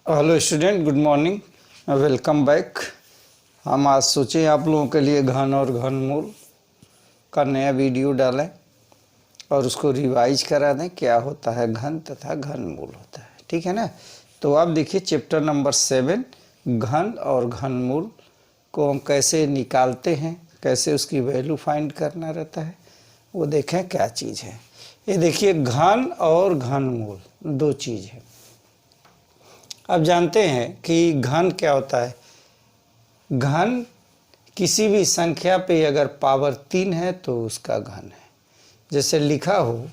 Hello student, good morning, welcome back. हम आज सोचे आप लोगों के लिए घन और घनमूल का नया वीडियो डालें और उसको रिवाइज करा दें। क्या होता है घन तथा घनमूल होता है, ठीक है ना। तो आप देखिए चैप्टर नंबर 7, घन और घनमूल को हम कैसे निकालते हैं, कैसे उसकी वैल्यू फाइंड करना रहता है, वो देखें क्या चीज़ है। ये देखिए घन और घनमूल दो चीज़ है। अब जानते हैं कि घन क्या होता है। घन किसी भी संख्या पे अगर पावर 3 है तो उसका घन है। जैसे लिखा हो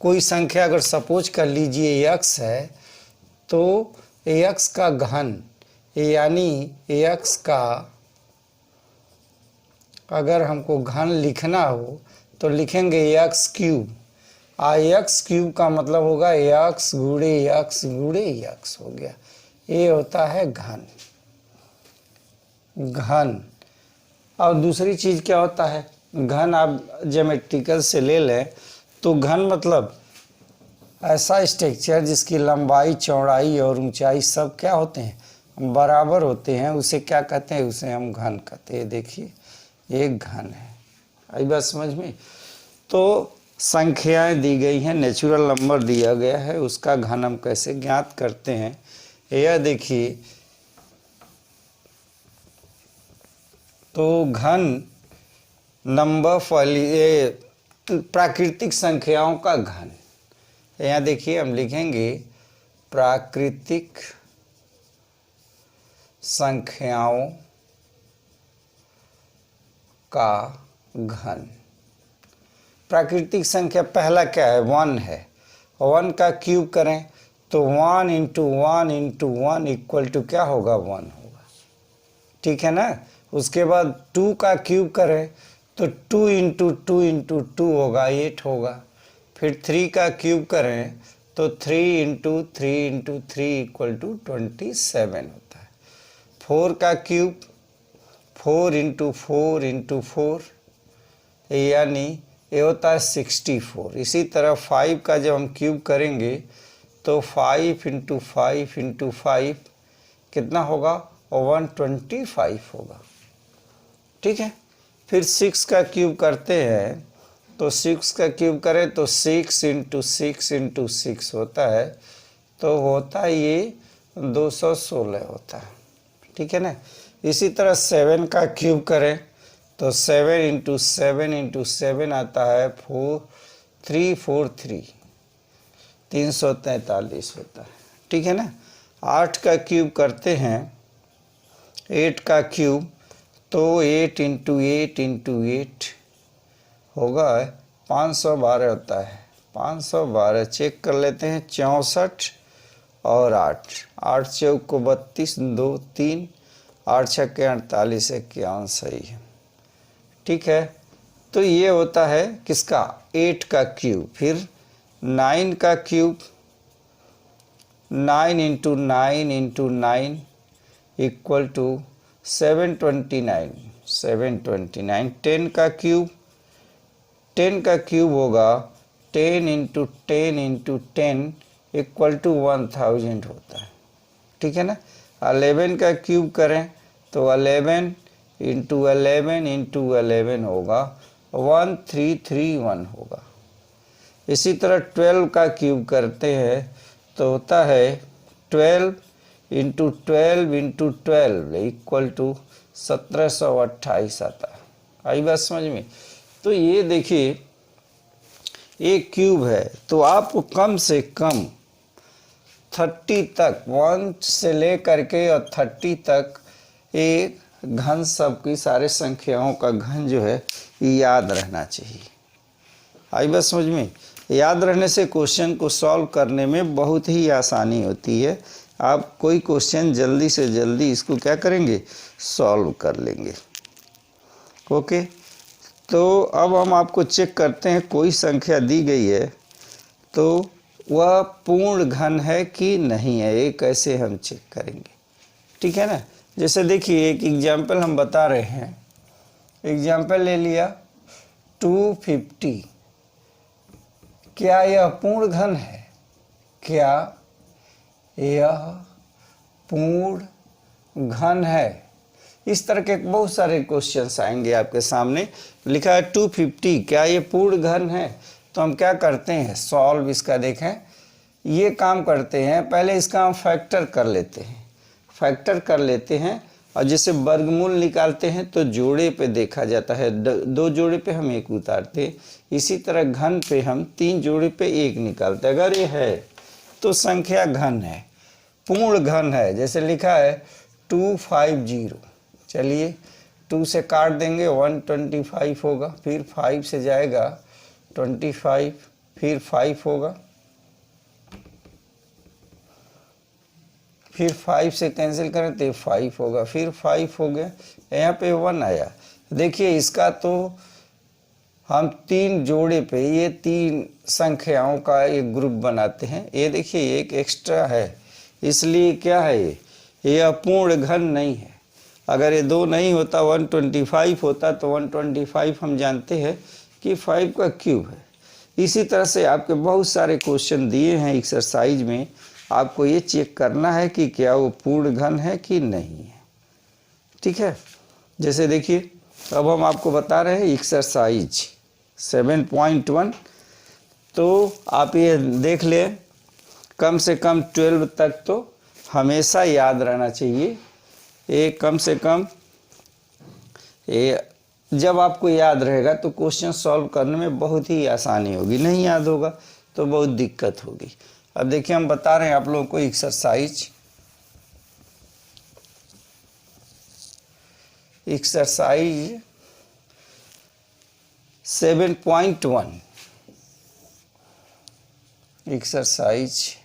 कोई संख्या, अगर सपोज कर लीजिए x है तो x का घन, यानी x का अगर हमको घन लिखना हो तो लिखेंगे x क्यूब। x क्यूब का मतलब होगा x गुणे x गुणे x हो गया। ये होता है घन। घन और दूसरी चीज़ क्या होता है, घन आप ज्योमेट्रिकल से ले लें तो घन मतलब ऐसा स्ट्रक्चर जिसकी लंबाई, चौड़ाई और ऊंचाई सब क्या होते हैं, बराबर होते हैं, उसे क्या कहते हैं, उसे हम घन कहते हैं। देखिए ये घन है। आई बात समझ में। तो संख्याएं दी गई हैं, नेचुरल नंबर दिया गया है, उसका घन हम कैसे ज्ञात करते हैं यह देखिए। तो घन नंबर प्राकृतिक संख्याओं का घन, यहाँ देखिए हम लिखेंगे प्राकृतिक संख्याओं का घन। प्राकृतिक संख्या पहला क्या है, 1 है। 1 का क्यूब करें तो 1 इंटू 1 इंटू 1 इक्वल टू क्या होगा, 1 होगा, ठीक है ना। उसके बाद 2 का क्यूब करें तो 2 इंटू 2 इंटू 2 होगा, 8 होगा। फिर 3 का क्यूब करें तो 3 इंटू 3 इंटू 3 इक्वल टू 27 होता है। 4 का क्यूब 4 इंटू 4 इंटू 4 यानी ये होता है 64। इसी तरह 5 का जब हम क्यूब करेंगे तो 5 इंटू 5 इंटू 5 कितना होगा, 125 होगा, ठीक है। फिर 6 का क्यूब करते हैं तो 6 का क्यूब करें तो 6 इंटू 6 इंटू 6 होता है, तो होता है ये 216 होता है, ठीक है ना। इसी तरह 7 का क्यूब करें तो 7 इंटू 7 इंटू 7 आता है 4343, 343 होता है, ठीक है ना। 8 का क्यूब करते हैं, 8 का क्यूब तो 8 इंटू 8 इंटू 8 होगा 512 होता है। 512 चेक कर लेते हैं, 64 और 8, 8 चौक को 32, 2 3, 8 छक्के 48, 51 सही है, ठीक है। तो ये होता है किसका, 8 का क्यूब। फिर 9 का cube, 9 into 9 into 9 equal to 729, 729। 10 का क्यूब, 10 का क्यूब होगा 10 इंटू 10 इंटू 10 इक्वल टू 1000 होता है, ठीक है ना। 11 का क्यूब करें तो 11 इंटू 11 इंटू 11 होगा 1331 होगा। इसी तरह 12 का क्यूब करते हैं तो होता है 12 इंटू 12 इंटू 12 इक्वल टू 1728 आता है। आई बात समझ में। तो ये देखिए एक क्यूब है, तो आपको कम से कम 30 तक, 1 से लेकर के और 30 तक एक घन, सबकी सारे संख्याओं का घन जो है याद रहना चाहिए। आई बात समझ में। याद रहने से क्वेश्चन को सॉल्व करने में बहुत ही आसानी होती है। आप कोई क्वेश्चन जल्दी से जल्दी इसको क्या करेंगे, सॉल्व कर लेंगे। ओके, तो अब हम आपको चेक करते हैं, कोई संख्या दी गई है तो वह पूर्ण घन है कि नहीं है, ये कैसे हम चेक करेंगे, ठीक है ना। जैसे देखिए एक एग्जाम्पल हम बता रहे हैं, एग्जाम्पल ले लिया 250, क्या यह पूर्ण घन है, क्या यह पूर्ण घन है। इस तरह के बहुत सारे क्वेश्चंस आएंगे आपके सामने। लिखा है 250, क्या ये पूर्ण घन है? तो हम क्या करते हैं, सॉल्व इसका देखें, ये काम करते हैं, पहले इसका हम फैक्टर कर लेते हैं, फैक्टर कर लेते हैं, और जैसे वर्गमूल निकालते हैं तो जोड़े पे देखा जाता है, दो जोड़े पे हम एक उतारते हैं। इसी तरह घन पे हम 3 जोड़े पे एक निकालते हैं। अगर ये है तो संख्या घन है, पूर्ण घन है। जैसे लिखा है 250, चलिए 2 से काट देंगे 125 होगा, फिर 5 से जाएगा 25, फिर 5 होगा, फिर 5 से कैंसिल करें तो 5 होगा, फिर 5 हो गया, यहाँ पे 1 आया। देखिए इसका तो हम 3 जोड़े पे ये 3 संख्याओं का एक ग्रुप बनाते हैं। ये देखिए एक एक्स्ट्रा है, इसलिए क्या है ये अपूर्ण घन नहीं है। अगर ये 2 नहीं होता 125 होता तो 125 हम जानते हैं कि 5 का क्यूब है। इसी तरह से आपके बहुत सारे क्वेश्चन दिए हैं एक्सरसाइज में, आपको ये चेक करना है कि क्या वो पूर्ण घन है कि नहीं है। ठीक है, जैसे देखिए अब हम आपको बता रहे हैं एक्सरसाइज 7.1, तो आप ये देख लें, कम से कम 12 तक तो हमेशा याद रहना चाहिए। ये कम से कम ये जब आपको याद रहेगा तो क्वेश्चन सॉल्व करने में बहुत ही आसानी होगी, नहीं याद होगा तो बहुत दिक्कत होगी। अब देखिए हम बता रहे हैं आप लोगों को एक्सरसाइज 7.1 एक्सरसाइज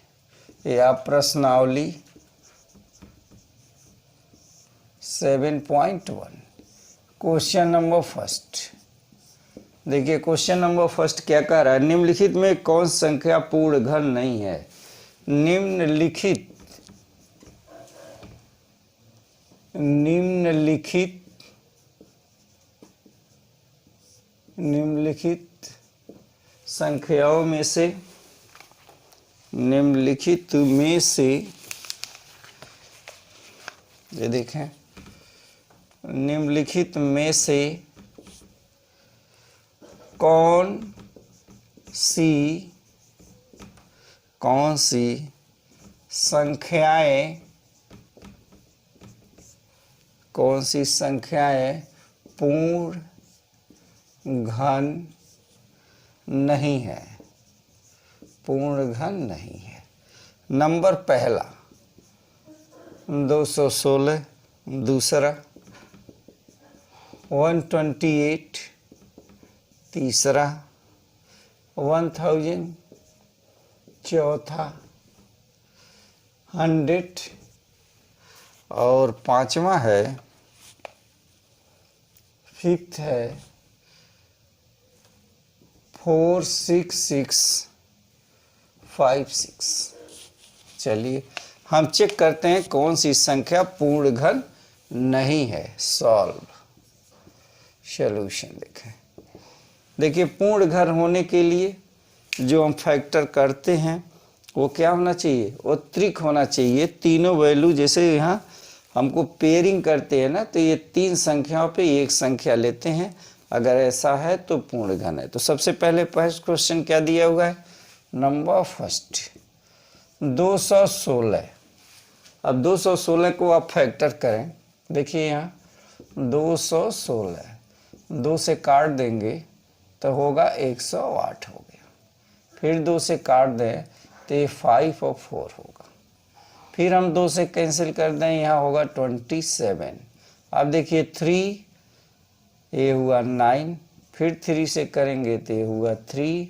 या प्रश्नावली 7.1 क्वेश्चन नंबर फर्स्ट। देखिए क्वेश्चन नंबर फर्स्ट क्या कह रहा है, निम्नलिखित में कौन संख्या पूर्ण घन नहीं है? निम्नलिखित संख्याओं में से ये देखें, निम्नलिखित में से कौन सी संख्याएं पूर्ण घन नहीं है, पूर्ण घन नहीं है। नंबर पहला 216, दूसरा 128, तीसरा 1000, चौथा 100, और पांचवा है, फिफ्थ है 46656। चलिए हम चेक करते हैं कौन सी संख्या पूर्ण घन नहीं है। सॉल्व सॉल्यूशन देखें। देखिए पूर्ण घन होने के लिए जो हम फैक्टर करते हैं वो क्या होना चाहिए, वो त्रिक होना चाहिए। तीनों वैल्यू, जैसे यहाँ हमको पेयरिंग करते हैं ना, तो ये 3 संख्याओं पे एक संख्या लेते हैं, अगर ऐसा है तो पूर्ण घन है। तो सबसे पहले फर्स्ट क्वेश्चन क्या दिया हुआ है, नंबर फर्स्ट 216। अब 216 को आप फैक्टर करें, देखिए यहाँ 216 2 से काट देंगे तो होगा 108 हो गया, फिर 2 से काट दें तो ये 5 और 4 होगा, फिर हम 2 से कैंसिल कर दें, यहाँ होगा 27। अब देखिए 3, ये हुआ 9, फिर 3 से करेंगे तो ये हुआ 3,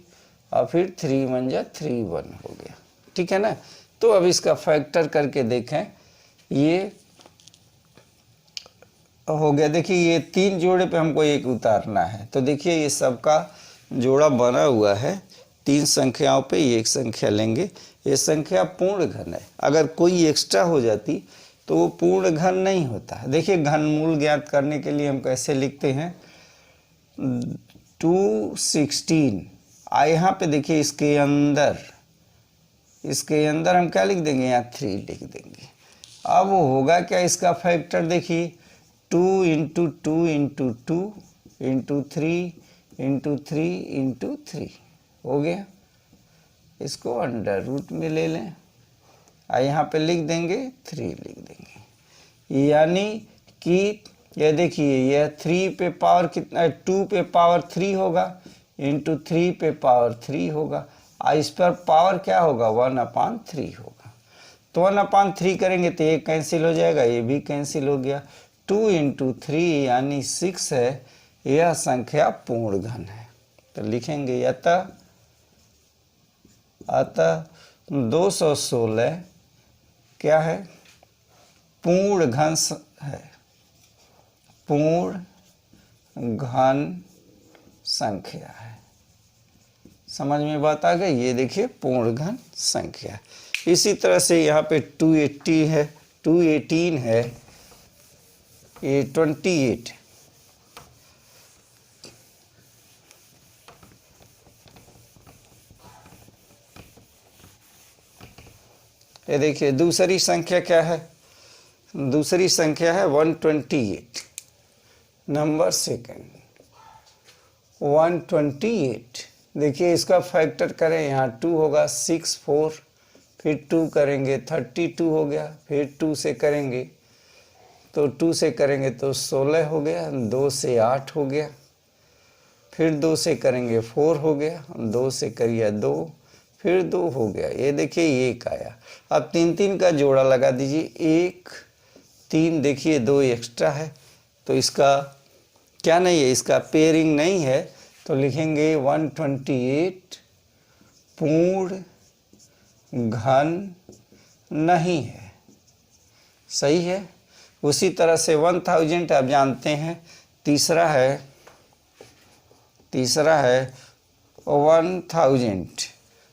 और फिर 3 1 3 1 हो गया। ठीक है ना। तो अब इसका फैक्टर करके देखें, ये हो गया। देखिए ये 3 जोड़े पे हमको एक उतारना है, तो देखिए ये सबका जोड़ा बना हुआ है, 3 संख्याओं पे एक संख्या लेंगे, ये संख्या पूर्ण घन है। अगर कोई एक्स्ट्रा हो जाती तो वो पूर्ण घन नहीं होता। देखिए घनमूल ज्ञात करने के लिए हम कैसे लिखते हैं, 216, यहाँ पे देखिए इसके अंदर हम क्या लिख देंगे, यहाँ 3 लिख देंगे। अब वो होगा क्या इसका फैक्टर देखिए, 2 into 2 into 2 into 3 into 3 into 3 हो गया। इसको अंडर रूट में ले लें, यहाँ पे लिख देंगे 3 लिख देंगे, यानी कि ये देखिए यह 3 पे पावर कितना, 2 पे पावर 3 होगा इंटू 3 पे पावर 3 होगा, इस पर पावर क्या होगा 1/3 होगा। तो 1/3 करेंगे तो ये कैंसिल हो जाएगा, ये भी कैंसिल हो गया। 2 इंटू 3 यानी 6 है, यह संख्या पूर्ण घन है। तो लिखेंगे अतः 216 क्या है, पूर्ण घन है, पूर्ण घन संख्या है। समझ में बात आ गई? ये देखिए पूर्ण घन संख्या। इसी तरह से यहाँ पे 280 है, 218 है, ये 28 ये देखिए दूसरी संख्या क्या है, दूसरी संख्या है 128, नंबर सेकंड 128। देखिए इसका फैक्टर करें, यहाँ 2 होगा 6 4, फिर 2 करेंगे 32 हो गया, फिर 2 से करेंगे तो 2 से करेंगे तो 16 हो गया, 2 से 8 हो गया, फिर 2 से करेंगे 4 हो गया, 2 से करिए 2, फिर 2 हो गया, ये देखिए 1 आया। अब 3 3 का जोड़ा लगा दीजिए, 1 3, देखिए 2 एक्स्ट्रा है, तो इसका क्या नहीं है, इसका पेयरिंग नहीं है, तो लिखेंगे 128 पूर्ण घन नहीं है। सही है। उसी तरह से 1000 आप जानते हैं, तीसरा है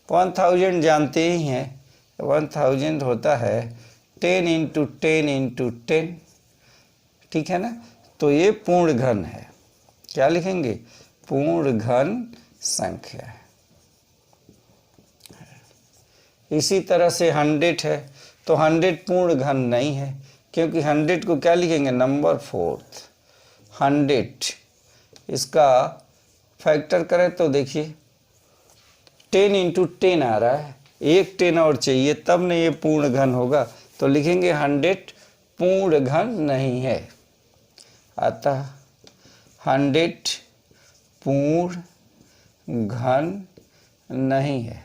1000 जानते ही हैं, 1000 होता है 10 इंटू 10 इंटू 10, ठीक है ना। तो ये पूर्ण घन है, क्या लिखेंगे, पूर्ण घन संख्या है। इसी तरह से 100 है, तो 100 पूर्ण घन नहीं है, क्योंकि 100 को क्या लिखेंगे, नंबर 4th 100, इसका फैक्टर करें तो देखिए 10 इंटू 10 आ रहा है, एक 10 और चाहिए तब नहीं ये पूर्ण घन होगा, तो लिखेंगे 100 पूर्ण घन नहीं है। अतः 100 पूर्ण घन नहीं है,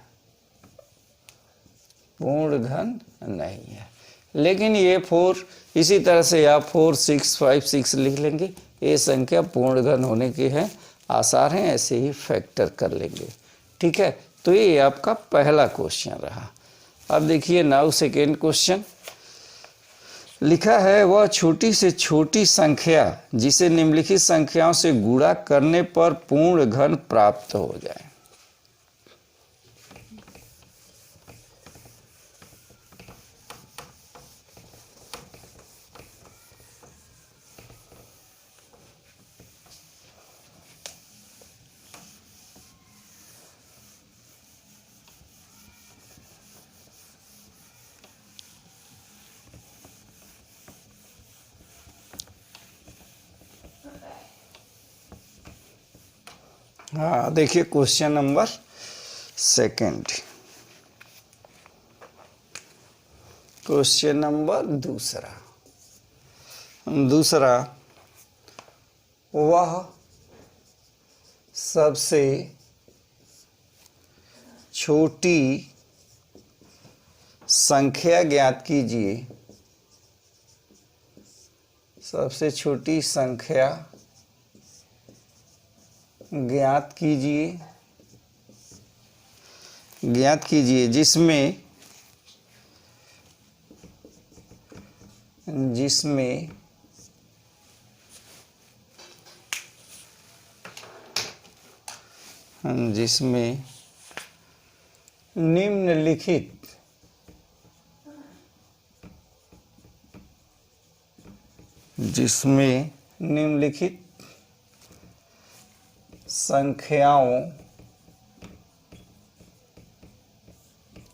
पूर्ण घन नहीं है। लेकिन ये 4, इसी तरह से आप 4 6 5 6 लिख लेंगे, ये संख्या पूर्ण घन होने के हैं, आसार हैं, ऐसे ही फैक्टर कर लेंगे, ठीक है। तो ये आपका पहला क्वेश्चन रहा। अब देखिए नाउ सेकेंड क्वेश्चन लिखा है, वह छोटी से छोटी संख्या जिसे निम्नलिखित संख्याओं से गुणा करने पर पूर्ण घन प्राप्त हो जाए। हाँ देखिए question number second, question number दूसरा, वह सबसे छोटी संख्या ज्ञात कीजिए, सबसे छोटी संख्या ज्ञात कीजिए जिसमें निम्नलिखित संख्याओं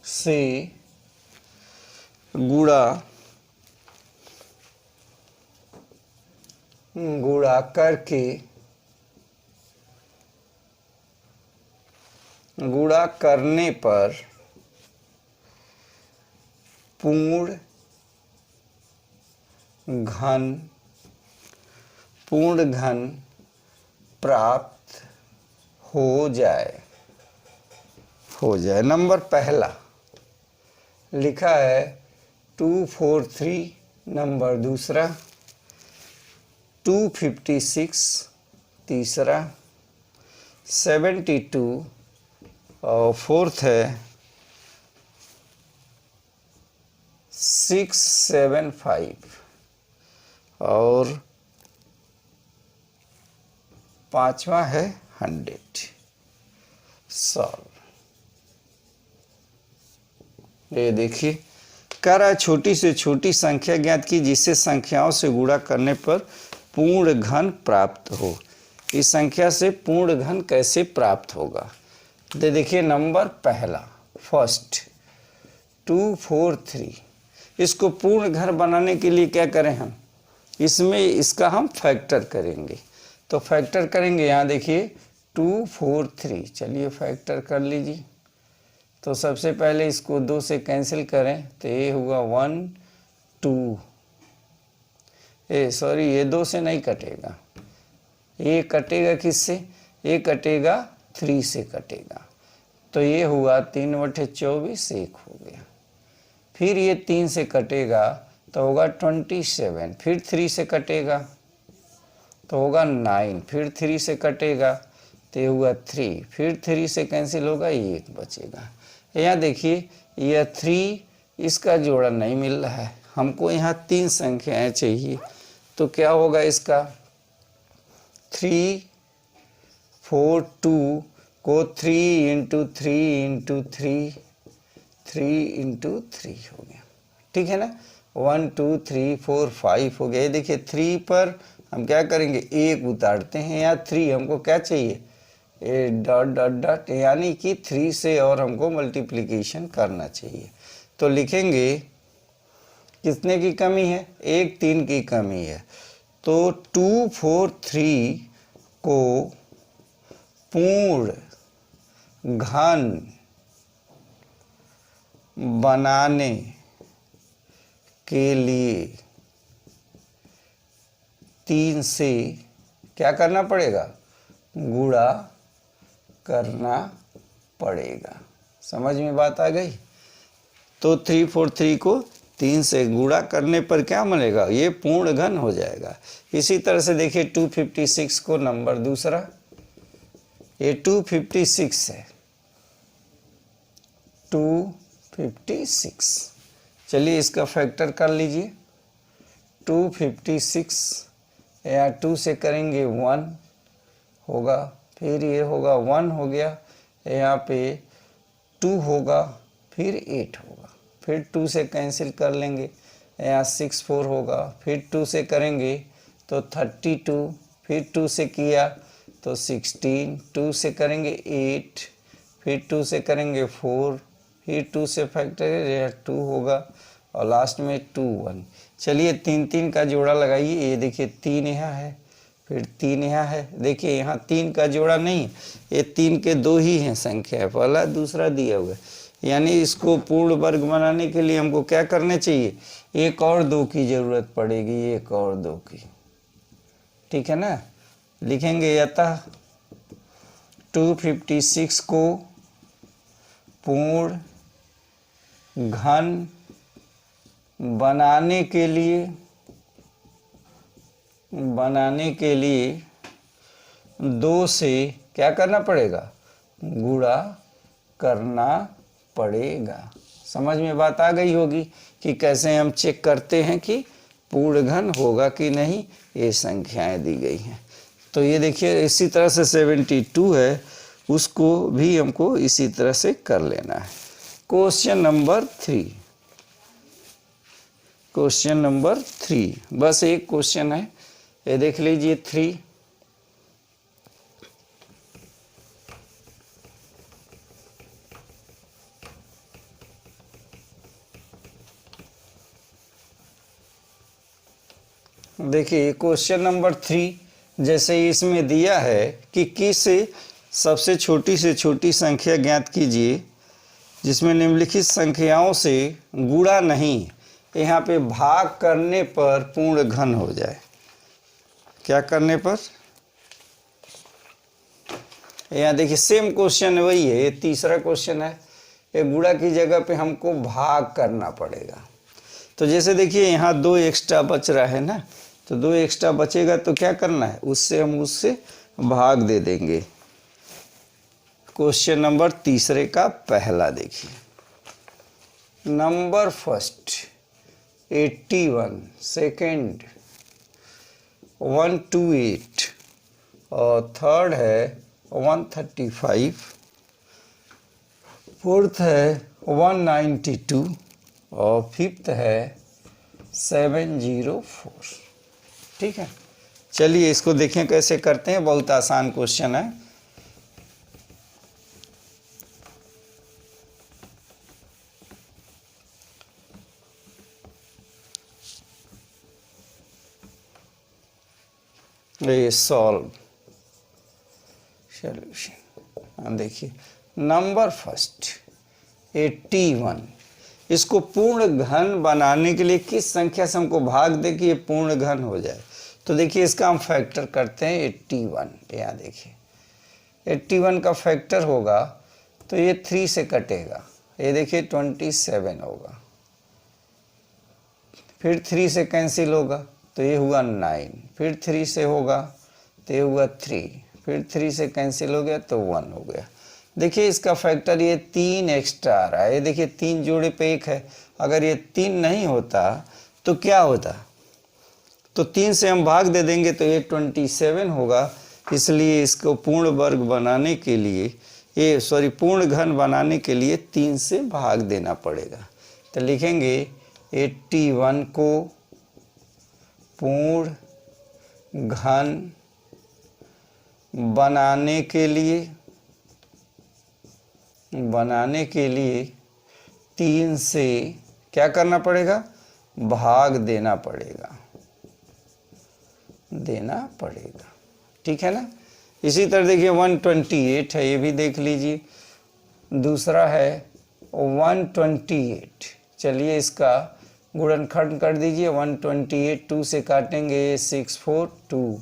से गुणा गुणा करके गुणा करने पर पूर्ण घन प्राप्त हो जाए। नंबर पहला लिखा है 243, नंबर दूसरा 256, तीसरा 72 और फोर्थ है 675 और पांचवा है 100। सॉल्व। ये देखिए कह रहा है छोटी से छोटी संख्या ज्ञात की जिससे संख्याओं से गुणा करने पर पूर्ण घन प्राप्त हो। इस संख्या से पूर्ण घन कैसे प्राप्त होगा? देखिए नंबर पहला फर्स्ट 243, इसको पूर्ण घन बनाने के लिए क्या करें हम? इसमें इसका हम फैक्टर करेंगे। तो फैक्टर करेंगे, यहाँ देखिए 243, चलिए फैक्टर कर लीजिए। तो सबसे पहले इसको 2 से कैंसिल करें तो ये हुआ 1 2, सॉरी ये 2 से नहीं कटेगा, ये कटेगा किससे? ये कटेगा 3 से कटेगा। तो ये हुआ 3/24, 1 हो गया। फिर ये 3 से कटेगा तो होगा 27, फिर 3 से कटेगा तो होगा 9, फिर 3 से कटेगा तो ये हुआ 3, फिर 3 से कैंसिल होगा, 1 बचेगा। यहाँ देखिए यह 3 इसका जोड़ा नहीं मिल रहा है, हमको यहाँ 3 संख्याएं चाहिए। तो क्या होगा इसका? 3 4 2 को 3 × 3 × 3 3 × 3 हो गया, ठीक है ना। 1 2 3 4 5 हो गया। देखिए 3 पर हम क्या करेंगे, 1 उतारते हैं, या 3 हमको क्या चाहिए, डॉट डॉट डॉट, यानी कि 3 से और हमको मल्टीप्लिकेशन करना चाहिए। तो लिखेंगे कितने की कमी है? 1 3 की कमी है। तो 243 को पूर्ण घन बनाने के लिए 3 से क्या करना पड़ेगा? गुणा करना पड़ेगा। समझ में बात आ गई? तो 343 को 3 से गुणा करने पर क्या मिलेगा? ये पूर्ण घन हो जाएगा। इसी तरह से देखिए 256 को नंबर दूसरा, ये 256 है, 256। चलिए इसका फैक्टर कर लीजिए। 256 या 2 से करेंगे 1 होगा, फिर ये होगा 1 हो गया, यहाँ पे 2 होगा, फिर 8 होगा, फिर 2 से कैंसिल कर लेंगे, यहाँ 6 4 होगा, फिर 2 से करेंगे तो 32, फिर 2 से किया तो 16, 2 से करेंगे 8, फिर 2 से करेंगे 4, फिर 2 से फैक्टर 2 होगा और लास्ट में 2 1। चलिए 3 3 का जोड़ा लगाइए। ये देखिए 3 यहाँ है, फिर 3 यहाँ है। देखिए यहाँ 3 का जोड़ा नहीं, ये 3 के 2 ही हैं संख्या, पहला दूसरा दिया हुआ है। यानी इसको पूर्ण वर्ग बनाने के लिए हमको क्या करना चाहिए? एक और 2 की जरूरत पड़ेगी, एक और 2 की, ठीक है ना। लिखेंगे अतः 256 को पूर्ण घन बनाने के लिए 2 से क्या करना पड़ेगा? गुणा करना पड़ेगा। समझ में बात आ गई होगी कि कैसे हम चेक करते हैं कि पूर्ण घन होगा कि नहीं। ये संख्याएं दी गई हैं। तो ये देखिए इसी तरह से 72 है, उसको भी हमको इसी तरह से कर लेना है। क्वेश्चन नंबर 3, क्वेश्चन नंबर 3, बस एक क्वेश्चन है, ये देख लीजिए 3। देखिए क्वेश्चन नंबर 3 जैसे इसमें दिया है कि किस सबसे छोटी से छोटी संख्या ज्ञात कीजिए जिसमें निम्नलिखित संख्याओं से गुणा नहीं, यहाँ पे भाग करने पर पूर्ण घन हो जाए। क्या करने पर? यहाँ देखिए सेम क्वेश्चन वही है, ये तीसरा क्वेश्चन है। ये गुणा की जगह पे हमको भाग करना पड़ेगा। तो जैसे देखिए यहाँ 2 एक्स्ट्रा बच रहा है ना, तो 2 एक्स्ट्रा बचेगा तो क्या करना है, उससे हम उससे भाग दे देंगे। क्वेश्चन नंबर 3 का पहला देखिए, नंबर फर्स्ट 81, सेकेंड 128 और थर्ड है 135, फोर्थ है 192 और फिफ्थ है 704। ठीक है, चलिए इसको देखें कैसे करते हैं। बहुत आसान क्वेश्चन है। ये सॉल्व सॉल्यूशन। देखिए नंबर फर्स्ट 81, इसको पूर्ण घन बनाने के लिए किस संख्या से हमको भाग दे कि ये पूर्ण घन हो जाए। तो देखिए इसका हम फैक्टर करते हैं 81। यहाँ देखिए 81 का फैक्टर होगा तो ये 3 से कटेगा, ये देखिए 27 होगा, फिर 3 से कैंसिल होगा तो ये हुआ 9, फिर 3 से होगा तो ये हुआ 3, फिर 3 से कैंसिल हो गया तो 1 हो गया। देखिए इसका फैक्टर ये 3 एक्स्ट्रा आ रहा है। ये देखिए 3 जोड़े पे 1 है, अगर ये 3 नहीं होता तो क्या होता, तो 3 से हम भाग दे देंगे तो ये 27 होगा। इसलिए इसको पूर्ण वर्ग बनाने के लिए पूर्ण घन बनाने के लिए 3 से भाग देना पड़ेगा। तो लिखेंगे 81 को पूर्ण घन बनाने के लिए 3 से क्या करना पड़ेगा, भाग देना पड़ेगा। ठीक है ना। इसी तरह देखिए 128 है, ये भी देख लीजिए। दूसरा है 128, चलिए इसका गुणनखंड कर दीजिए। 128 2 से काटेंगे 6 4 2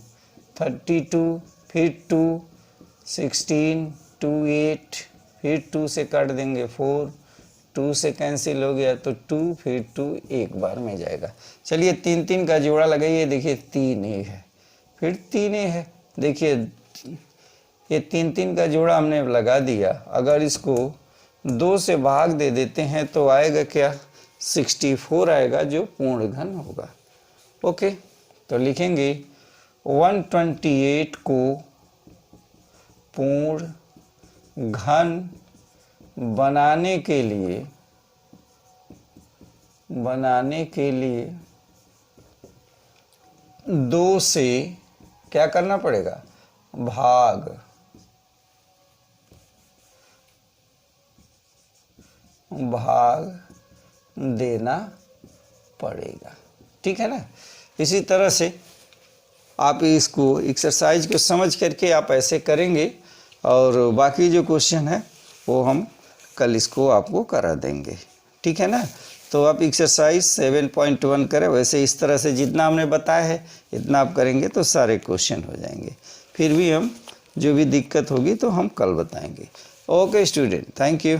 32, फिर 2 16 2 8, फिर 2 से काट देंगे 4, 2 से कैंसिल हो गया तो 2, फिर 2 एक बार में जाएगा। चलिए 3 3 का जोड़ा लगाइए, देखिए 3 ए है, फिर 3 ए है। देखिए ये 3 3 का जोड़ा हमने लगा दिया। अगर इसको 2 से भाग दे देते हैं तो आएगा क्या, 64 आएगा, जो पूर्ण घन होगा। ओके, तो लिखेंगे 128 को पूर्ण घन बनाने के लिए 2 से क्या करना पड़ेगा, भाग देना पड़ेगा। ठीक है ना। इसी तरह से आप इसको एक्सरसाइज को समझ करके आप ऐसे करेंगे और बाकी जो क्वेश्चन है वो हम कल इसको आपको करा देंगे। ठीक है ना। तो आप एक्सरसाइज 7.1 करें। वैसे इस तरह से जितना हमने बताया है इतना आप करेंगे तो सारे क्वेश्चन हो जाएंगे। फिर भी हम जो भी दिक्कत होगी तो हम कल बताएंगे। Okay student, thank you.